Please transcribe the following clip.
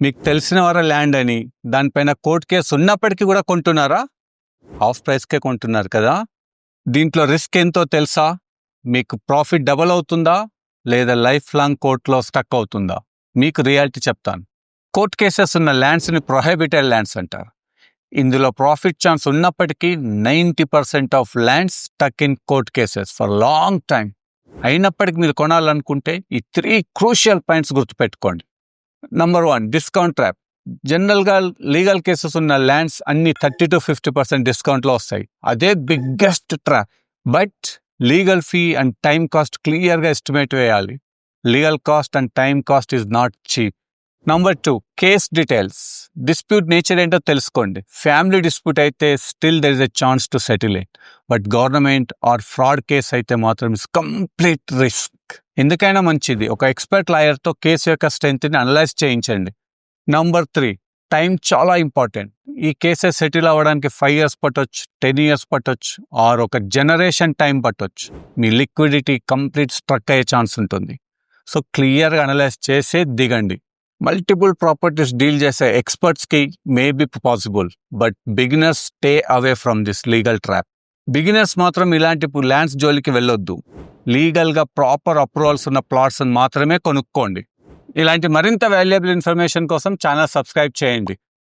మీకు తెలిసిన వారి ల్యాండ్ అని దానిపైన కోర్టు కేసు ఉన్నప్పటికీ కూడా కొంటున్నారా? ఆఫ్ ప్రైస్కే కొంటున్నారు కదా. దీంట్లో రిస్క్ ఎంతో తెలుసా? మీకు ప్రాఫిట్ డబల్ అవుతుందా లేదా లైఫ్ లాంగ్ కోర్టులో స్టక్ అవుతుందా? మీకు రియాలిటీ చెప్తాను. కోర్ట్ కేసెస్ ఉన్న ల్యాండ్స్ని ప్రొహిబిటెడ్ ల్యాండ్స్ అంటారు. ఇందులో ప్రాఫిట్ ఛాన్స్ ఉన్నప్పటికీ 90% of lands stuck in court cases for long time. అయినప్పటికీ మీరు కొనాలనుకుంటే ఈ 3 క్రూషియల్ పాయింట్స్ గుర్తుపెట్టుకోండి. Number 1, discount trap. జనరల్గా లీగల్ కేసెస్ ఉన్న ల్యాండ్స్ అన్ని 30 to 50% డిస్కౌంట్లో వస్తాయి. అదే biggest trap. But legal fee and time cost క్లియర్గా ఎస్టిమేట్ వేయాలి. Legal cost and time cost is not cheap. Number 2, case details. Dispute nature ఏంటో తెలుసుకోండి. ఫ్యామిలీ డిస్ప్యూట్ అయితే still there is a chance to settle it. But government are fraud case అయితే మాత్రం is complete risk. ఎందుకైనా మంచిది ఒక expert లాయర్తో case యొక్క స్ట్రెంత్ని analyse చేయించండి. నంబర్ 3, టైం చాలా ఇంపార్టెంట్. ఈ కేసెస్ సెటిల్ అవ్వడానికి 5 years పట్టొచ్చు, 10 years పట్టొచ్చు, ఆర్ ఒక జనరేషన్ టైం పట్టొచ్చు. మీ లిక్విడిటీ కంప్లీట్ స్ట్రక్ అయ్యే ఛాన్స్ ఉంటుంది. సో క్లియర్గా అనలైజ్ చేసే దిగండి. మల్టిపుల్ ప్రాపర్టీస్ డీల్ చేసే ఎక్స్పర్ట్స్కి may be possible, but beginners stay away from this legal trap. Beginners మాత్రం ఇలాంటి ల్యాండ్స్ జోలికి వెళ్ళొద్దు. లీగల్గా ప్రాపర్ అప్రూవల్స్ ఉన్న ప్లాట్స్ మాత్రమే కొనుక్కోండి. ఇలాంటి మరింత వాల్యుయబుల్ ఇన్ఫర్మేషన్ కోసం ఛానల్ సబ్స్క్రైబ్ చేయండి.